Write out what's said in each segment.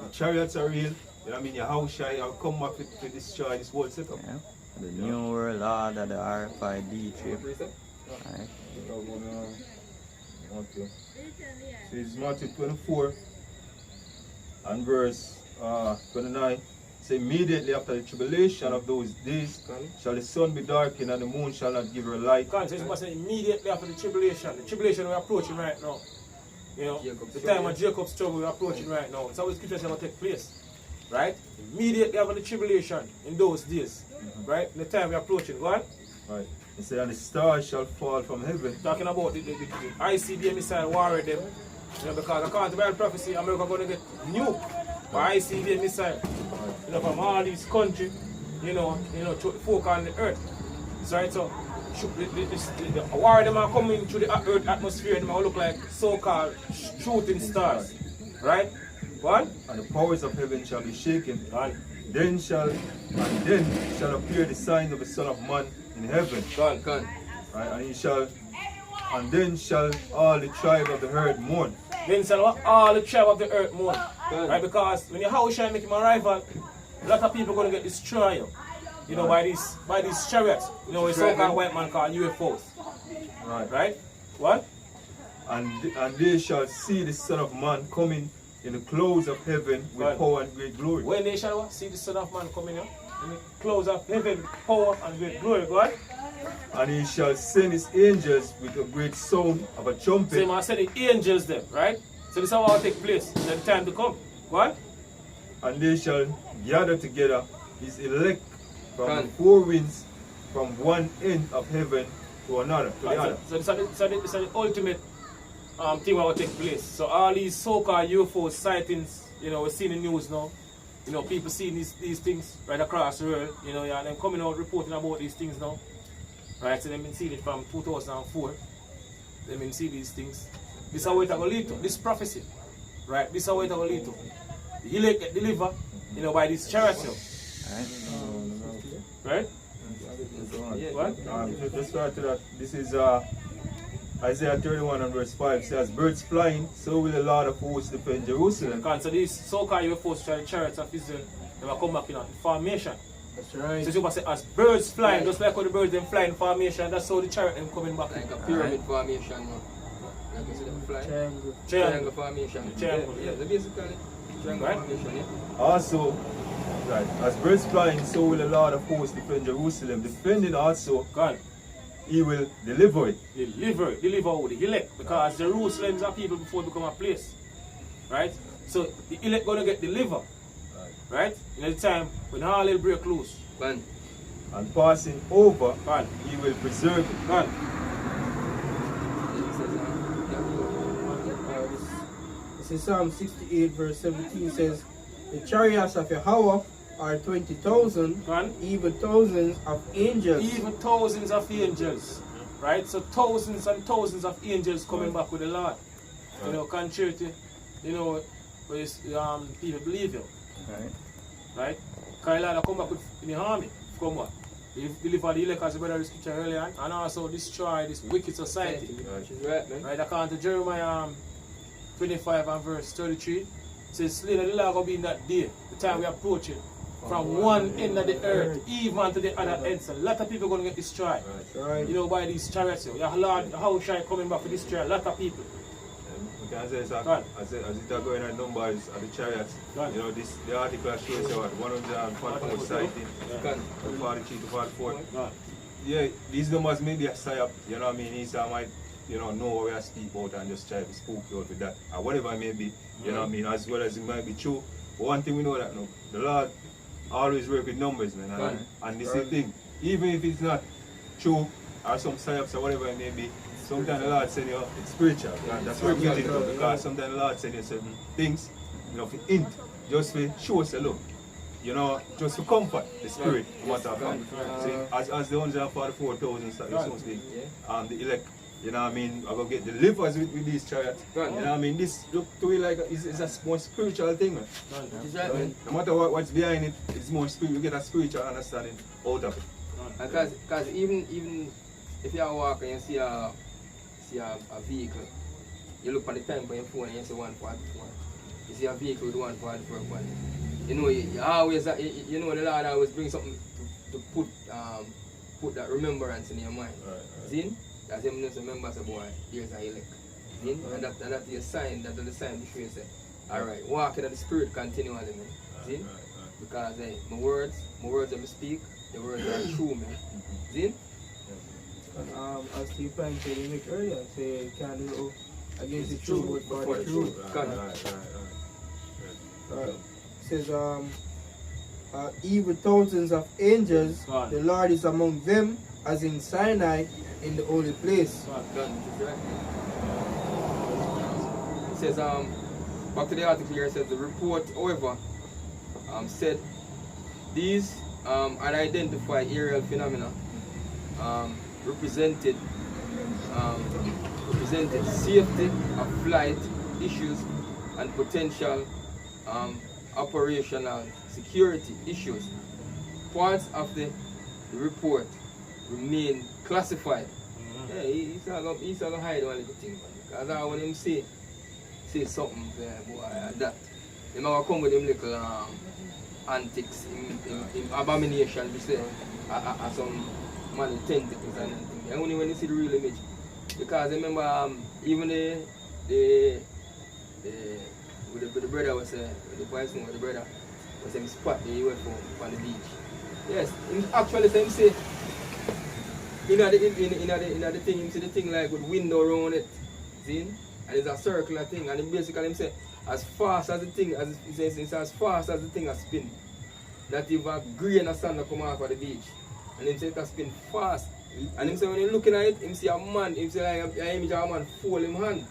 The chariots are real. You know what I mean? Your house shy, I'll come back to destroy this whole setup. Yeah. The New World Order, the RFID chip. Right. So it's Matthew 24 and verse 29. So immediately after the tribulation of those days shall the sun be darkened and the moon shall not give her light. So it's immediately after the tribulation we're approaching right now. You know, the time of Jacob's trouble we're approaching right now. It's how the scriptures going to take place. Right? Immediately after the tribulation in those days. Right? The time we're approaching. Go on. Right. It says, and the stars shall fall from heaven. Talking about the ICBM missile war with them. You know, because according to Bible prophecy, America going to get nuked by ICBM missile. You know, from all these countries, you know, to folk on the earth. So, right, so the war of them are coming through the earth atmosphere and they look like so-called shooting stars. Right? What? And the powers of heaven shall be shaken. Right. Then shall appear the sign of the Son of Man in heaven. Gone. Right? And then shall all the tribe of the earth mourn. Then shall all the tribe of the earth mourn. Right? Because when your house shall make him a rival, a lot of people are going to get destroyed. You know, by these chariots. You know, a so-called white man called UFOs. Right? What? And they shall see the Son of Man coming in the clouds of heaven with power and great glory. When they shall see the Son of Man coming in the clouds of heaven with power and great glory, God. And he shall send his angels with a great sound of a trumpet. So he must send the angels them, right? So this is how it will take place in the time to come. What? And they shall gather together his elect from the four winds, from one end of heaven to another, to the other. So this is the ultimate thing that will take place. So all these so-called UFO sightings, you know, we're seeing in the news now. You know, people seeing these things right across the world, you know, and them coming out reporting about these things now. Right, so they've been seeing it from 2004. They've been seeing these things. This is how it will lead to, this prophecy. Right, this is how it will lead to. The elect get delivered, you know, by this chariots. Right? What? Just start to that. This is Isaiah 31 and verse 5 says, birds flying, so will the Lord of hosts defend Jerusalem. So these so-called UFOs, chariots of Israel, they will come back in formation. That's right. So you must say, as birds flying, just like how the birds them fly in formation, that's how the chariot them coming back. Like a pyramid formation, no? Like you see them fly? Triangle formation. Triangle, yeah. So basically, triangle formation, yeah. Also, right, as birds flying, so will the Lord of hosts defend Jerusalem. Defending also, God, he will deliver it. Deliver who? The elect. Because Jerusalem is a people before it become a place. Right? So the elect gonna get delivered. Right? In the time when all will break loose. Man. And passing over, God, he will preserve it. God. This is Psalm 68 verse 17 says, the chariots of Yahweh are 20,000, even thousands of angels. Even thousands of angels. Right? So thousands and thousands of angels coming back with the Lord. You know, contrary to, you know, where people believe you. Right? Because the Lord come back with in the army. Come what? They deliver the elect as the brother scripture earlier and also destroy this wicked society. Right, man. Right? According to Jeremiah 25 and verse 33, it says, slain of the Lord will be in that day, the time we approach it, from one end of the earth even to the other end. So a lot of people are going to get destroyed. Right. You know, by these chariots. Your Lord, how shall I coming back to destroy a lot of people? As it are going on numbers of the chariots, you know, the article shows you what 144 sighting, 43 to 44. Yeah, these numbers may be a psyop, you know what I mean? These might, you know what we are speaking about and just try to spook you out with that. Or whatever it may be, you know what I mean, as well as it might be true. But one thing we know that no, the Lord always work with numbers, man. And this is the thing, even if it's not true or some psyops or whatever it may be, sometimes the Lord send you it's spiritual. That's what we think of, because sometimes the Lord send you certain things, you know, for hint, just to show us a look. You know, just to comfort the spirit, what I've done. See, as the ones that have 44,000, so to speak, the elect, you know what I mean, I'm going to get delivered with these chariots. You know what I mean, this look to me like it's a more spiritual thing, man. No matter what's behind it, it's more spiritual, you get a spiritual understanding out of it. Because even if you are walking and see a vehicle, you look at the time on your phone and you see 144. you see a vehicle with 144 upon it. You know, you always, you know, the Lord always brings something to put that remembrance in your mind. See? That's him just remember, say, boy, here's a elect. See? And that is a sign, that's the sign to show you, say, alright, walking in the Spirit continually, man. See? Because, hey, my words that I speak, the words are true, man. See? As the point said you make earlier, say can't do against the truth, but for the truth. Says even thousands of angels, the Lord is among them, as in Sinai, in the holy place. It says, back to the article here, it says the report, however, said these unidentified aerial phenomena represented safety of flight issues and potential operational security issues. Parts of the report remain classified. Yeah, he's not going to hide one little thing, because I want him say something boy, that. He might come with him little antics, in abomination, we say, some man tentacles and things. And only when you see the real image. Because I remember even with the brother was with the boys with the brother was him spot the UFO on the beach. Yes, him actually say in the thing, him see the thing like with window around it. See? And it's a circular thing, and basically him say as fast as the thing as fast as the thing has spin. That if a grain of sand come off of the beach. And him say it has spin fast. And him say when you're looking at it, him see a man, him say like an image of a man fold him hand.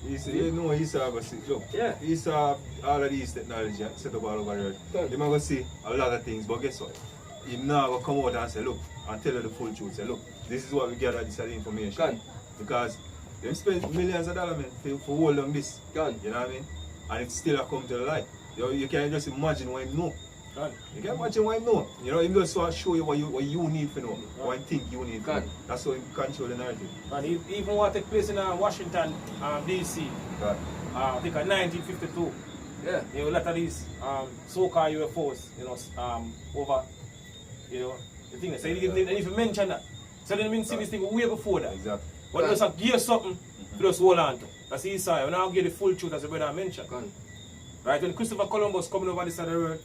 You know he saw look, yeah. He saw all of these technology set up all over the earth. He might go see a lot of things, but guess what? He now will come out and say, look, and tell you the full truth. Say, look, this is what we gather this information. Because they spend millions of dollars, man, for hold on this. You know what I mean? And it still come to the light. You can't just imagine what you know. You can imagine what you know. You know, he just want to show you what you need to know, what you think you need to know. That's how he control the narrative. And even what took place in Washington, D.C., I think in 1952, yeah, you know, a lot of these so-called UFOs, you know, over, you know, the thing. So they didn't even mention that. So they didn't see this thing way before that. Exactly. But they just give something to just hold on to. That's the Isaiah. When I give the full truth, as the brother mentioned. Right, when Christopher Columbus coming over this side of the world,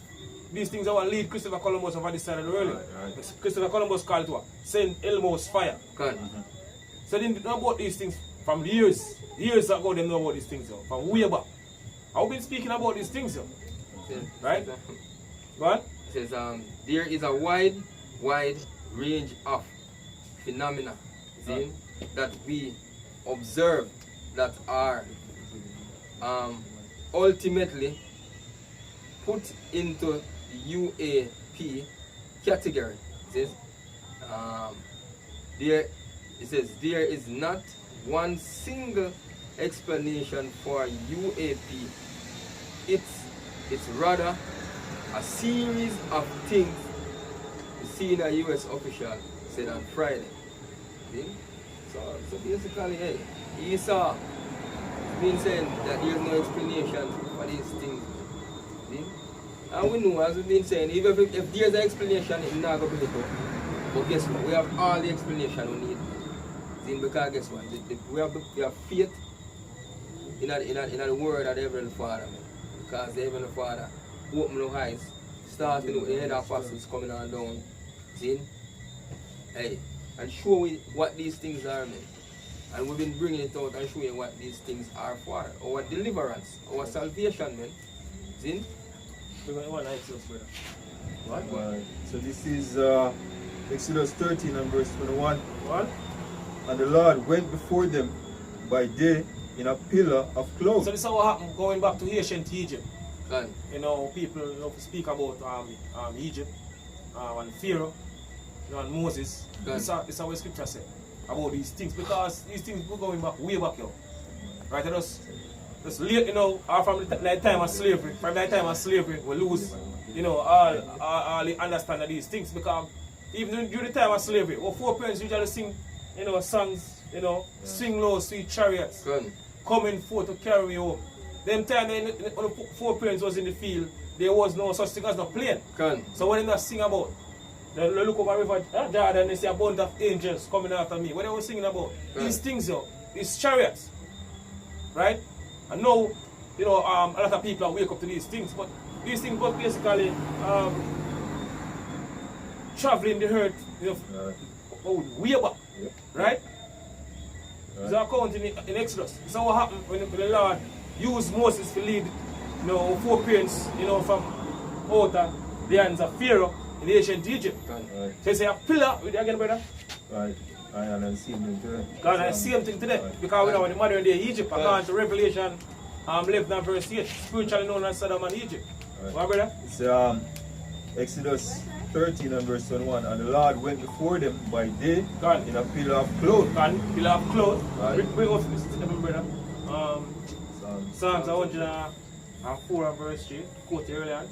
these things are what lead Christopher Columbus over this side of the world. Right. Christopher Columbus called to what? Saint Elmo's fire. So they didn't know about these things from years ago. They know about these things from way back. I've been speaking about these things, right? Go on. It says there is a wide range of phenomena that we observe that are ultimately put into the UAP category. It says there is not one single explanation for UAP. It's rather a series of things the senior US official said on Friday. See? So basically, hey, he saw been saying that there's no explanation for these things. See? And we know, as we've been saying, even if there's an explanation, it's not going to be it up. But guess what? We have all the explanation we need. See? Because guess what? We have faith in the word of the Heavenly Father. Man. Because the Heavenly Father opened our eyes, starting with the head of apostles coming on down. See? Hey, and show me what these things are, man. And we've been bringing it out and showing what these things are for. Our deliverance, our salvation, man. See? What? So this is Exodus 13 and verse 21. What? And the Lord went before them by day in a pillar of cloud. So this is what happened going back to ancient Egypt. You know, people speak about Egypt and Pharaoh, you know, and Moses. This is what scripture says about these things, because these things were going back way back, yo. Right? Just late, you know, from the time of slavery. From that time of slavery, we lose, you know, all the understanding of these things, because even during the time of slavery, our foreparents usually sing, you know, songs, you know, swing low, sweet chariots, coming forth to carry me home. them time when the footprints was in the field, there was no such thing as no plane. So what they not sing about? They look over river Jordan and they see a bunch of angels coming after me. What they were singing about? These things, yo, these chariots, right? And now, you know, a lot of people wake up to these things, but these things was basically traveling the earth, you know, way back, right? There's an account in Exodus. So what happened when the Lord used Moses to lead, you know, 4 parents, you know, from out of the hands of Pharaoh in ancient Egypt. Right. So it's a pillar with you again, brother. Right. And then same thing today. God, and same thing today. Because we know in the modern day Egypt, according to Revelation 11 and verse 8, spiritually known as Sodom and Egypt. What, brother? It's Exodus 13 and verse 21. And the Lord went before them by day in a pillar of cloud. Pillar of cloud. Right. Bring us this, brother. Psalms 104 and verse 3. Quote earlier on.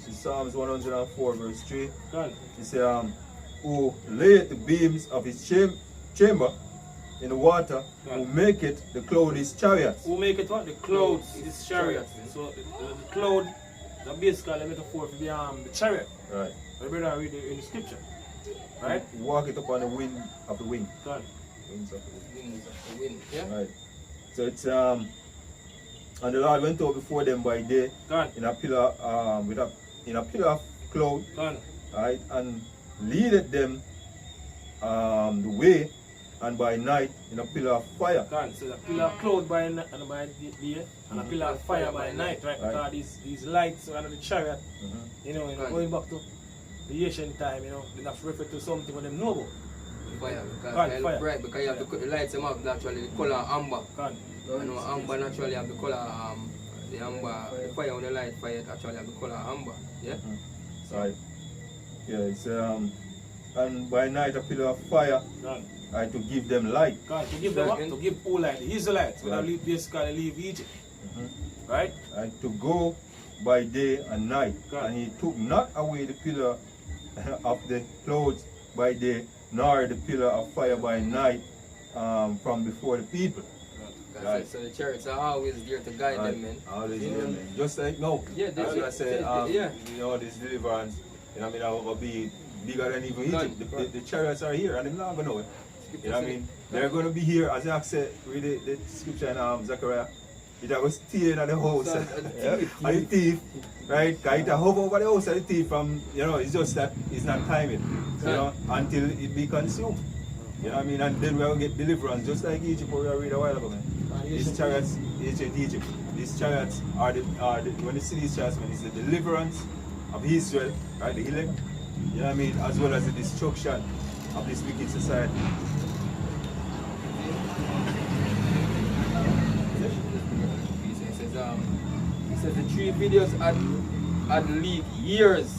It's Psalms 104 verse 3. Go He said, who layeth the beams of his chamber in the water, who make it the cloud his chariots. Who make it what? The clouds is chariots. So the cloud, that basically a metaphor for the chariot. Right. My brother read it in the scripture. Right? Walk it upon the wind of the wing. God. Wings of the wing. Wings of the wind. Yeah. Right. So it's and the Lord went out before them by day in a pillar in a pillar of cloud. Right, and leaded them the way, and by night in a pillar of fire. So the pillar of cloud by day and a pillar of fire by night, right? Because these lights are the chariot, you know, going back to the ancient time, you know, they have to refer to something what them know about. Fire, because they look bright, because you have to, the lights them have naturally the color amber. You know, amber naturally have the color the amber, the fire on the light fire actually have the color amber. Yeah? Right. Yeah, it's and by night a pillar of fire to give them light. To give them what? To give all light. The Israelites when they basically leave Egypt. Right? And to go by day and night. And he took not away the pillar of the clouds by day, nor the pillar of fire by night from before the people. Right. So the chariots are always there to guide them, man. Always there, man. Just like now. Yeah, as I said, you know, this deliverance, you know, I mean, I will be bigger than even Egypt. The chariots are here and they're not going to know it. You know what I mean? They're going to be here, as I said, read the scripture in Zechariah. It was staying at the house and the thief, right? Because it hover over the house of the thief from, you know, it's just that it's not timing, you know, until it be consumed. You know what I mean? And then we'll get deliverance, just like Egypt, where we read a while ago, man. These chariots, Egypt, these chariots are the when you see these chariots, man, it's the deliverance of Israel, right? The elect, you know what I mean? As well as the destruction of this wicked society. He says the 3 videos had leaked years.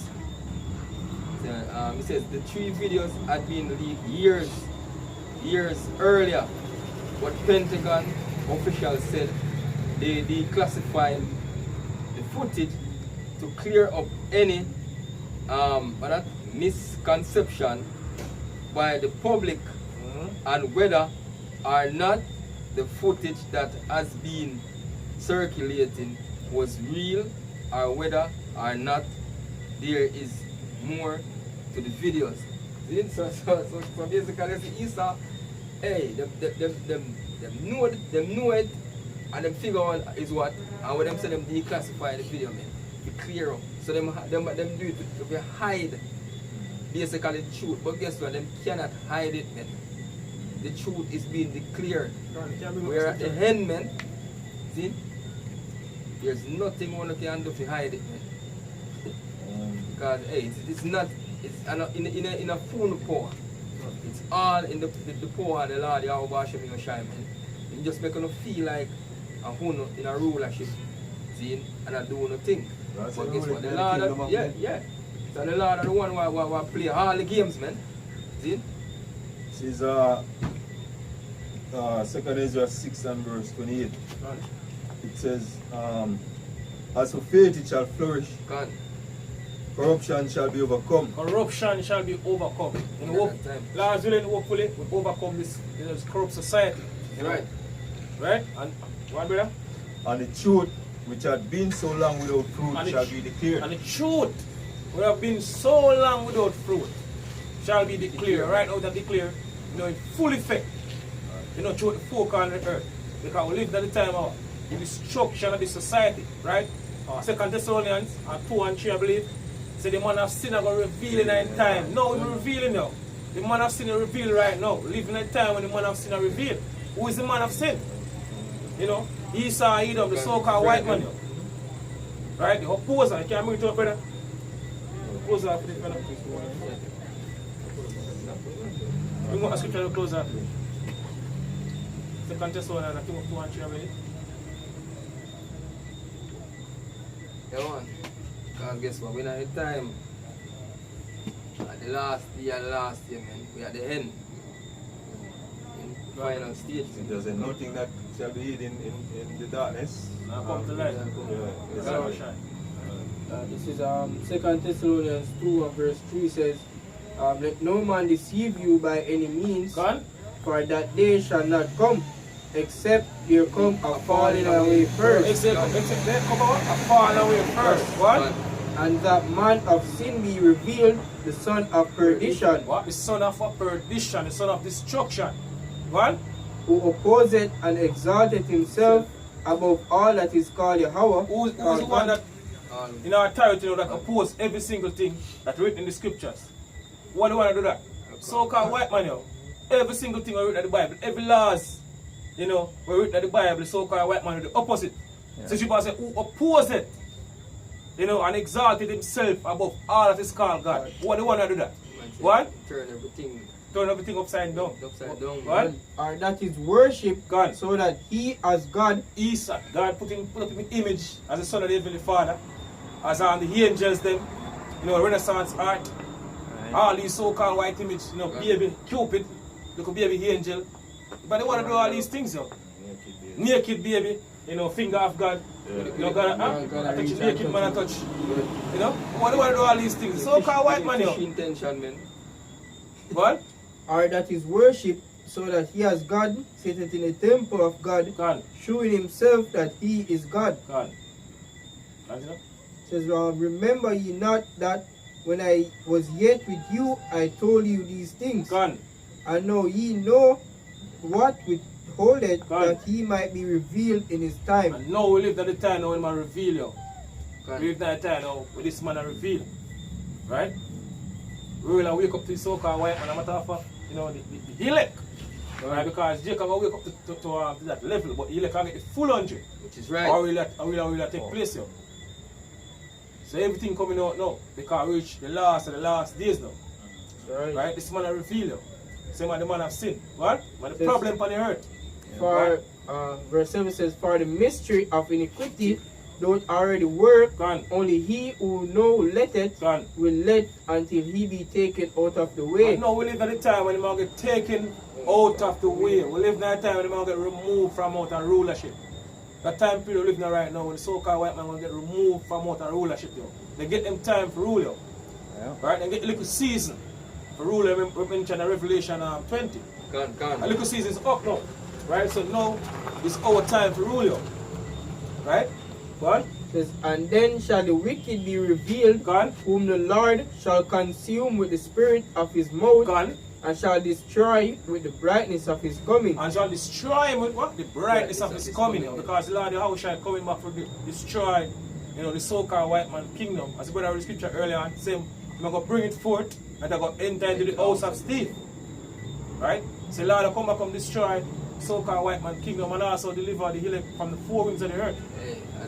He says the 3 videos had been leaked years earlier. What Pentagon officials said they declassified the footage to clear up any misconception by the public and whether or not the footage that has been circulating was real or whether or not there is more to the videos. So basically Esau, hey, them know it and them figure out is what, and when them say them declassify the video, man, be clear up. So them do it to hide basically the truth, but guess what, them cannot hide it, man. The truth is being declared. We're at the end, man. See? There's nothing one can do to hide it, man. Because hey, it's not, it's in a phone power. It's all in the power of the Lord Yahweh Hashem Yoshai, man. You just make them feel like a hun in a rulership, see, and I do nothing. But guess what? The Lord, so the Lord are the one who play all the games, man. See? This is 2 Ezra 6 and verse 28. It says, as for faith it shall flourish. Corruption shall be overcome. Corruption shall be overcome. And hope, Lord's willing, hopefully, we overcome this corrupt society. Right. Right? And what, brother? And the truth which had been so long without fruit shall be declared. And the truth which have been so long without fruit shall be declared. Right now that declare, in full effect. Through the four corners of the earth. Because we live at the time of the destruction of the society. Right? 2 Thessalonians 2 and 3, I believe. Say the man of sin are going to reveal in that time. No, we're revealing now. The man of sin is revealed right now. We live in a time when the man of sin are revealed. Who is the man of sin? Esau, Edom, the so-called white man. Right? The opposer. You can't bring it up, brother. Opposer for this brother. We want a scripture to close up. 2 Thessalonians 2 and 3, I believe. Yeah, man. Because guess what? We're at the time. At the last year, man. We are at the end. In final stage. There's nothing that shall be hidden in the darkness. Now come to light. This is 2 Thessalonians 2 and verse 3 says, let no man deceive you by any means, for that day shall not come, except there come a falling away first. Except there come a falling away first. What? And that man of sin be revealed, the son of perdition. What? The son of perdition, the son of destruction. What? Who opposeth and exalteth himself above all that is called Yahweh. Who's the one that in our territory that oppose every single thing that's written in the scriptures? What do you want to do that? So-called white man, every single thing written in the Bible, every laws, were written in the Bible, the so-called white man, the opposite. Yeah. So you say, who oppose it, and exalted himself above all that is called God. Right. What do you want to do that? What? Turn everything upside down. Upside down. What? Or that is worship God. So that he as God. God put up him in image as the son of the heavenly Father. As on the angels them, Renaissance art. Right. All these so-called white image, baby Cupid, look baby angel. But they want to do all these things, Naked baby, finger of God. God, I touch you naked man, I touch. What do you want to do all these things? So-called white man, intention, man. What? Or that is worship, so that he as God sitteth in the temple of God, showing himself that he is God. Says, remember ye not that when I was yet with you, I told you these things. And now ye know what withholdeth, that he might be revealed in his time. And now we live at the time now when man reveal you. We live at the time now when this man reveal. Right? We will wake up to the so-called white man, no matter of the elect. Right? Because Jacob will wake up to that level, but elect can get the full 100. Which is right. Or will take place here. So everything coming out now, because we reach the last days now. Right? This man reveal you. Same as the man of sin. What? But the problem on the earth. For verse 7 says, for the mystery of iniquity don't already work, only he who now letteth will let until he be taken out of the way. But no, we live at the time when the man get taken out of the way. We live at the time when the man get removed from out of rulership. That time period we live in right now when the so-called white man will get removed from out of rulership. They get them time for rule. Right? They get a little season for rule. We mentioned in Revelation 20. A little season is up now. Right? So now it's our time for rule. Right? What? Says, and then shall the wicked be revealed, whom the Lord shall consume with the spirit of his mouth, and shall destroy with the brightness of his coming. And shall destroy him with what? The brightness of his coming. Because the Lord Yahweh shall coming back for destroy, the so-called white man kingdom. As the brother read the scripture earlier on, saying, I'm going to bring it forth, and I'm going to enter into the house of Steve. Right? So the Lord will come back and destroy so-called white man kingdom and also deliver the elect from the four winds of the earth.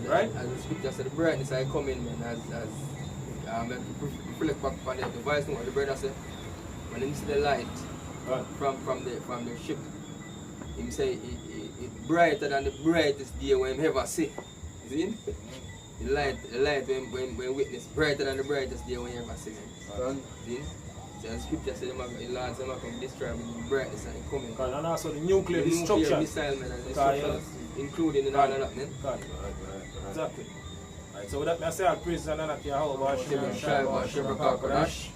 Right? As the scripture said, the brightness I come in, man, as reflect back on the voice what the brother said. When he see the light from the ship, he say it brighter than the brightest day when he ever see. You see? The light when witness brighter than the brightest day when you ever see. See? So the scripture said the Lord said come destroy with the brightness and coming. And also the nuclear destruction. Missile, man, and destruction including in all of that, man. Exactly. Right, so with that, I say all praises and honor to Yahweh, Shem Shai, Shem Rakakadash.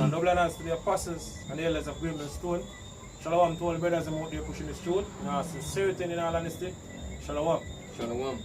and double honors to the apostles and the elders of Grimble Stone. Shalom to all brothers and out there pushing this truth. In all sincerity and in all honesty. Shalom. Shalom.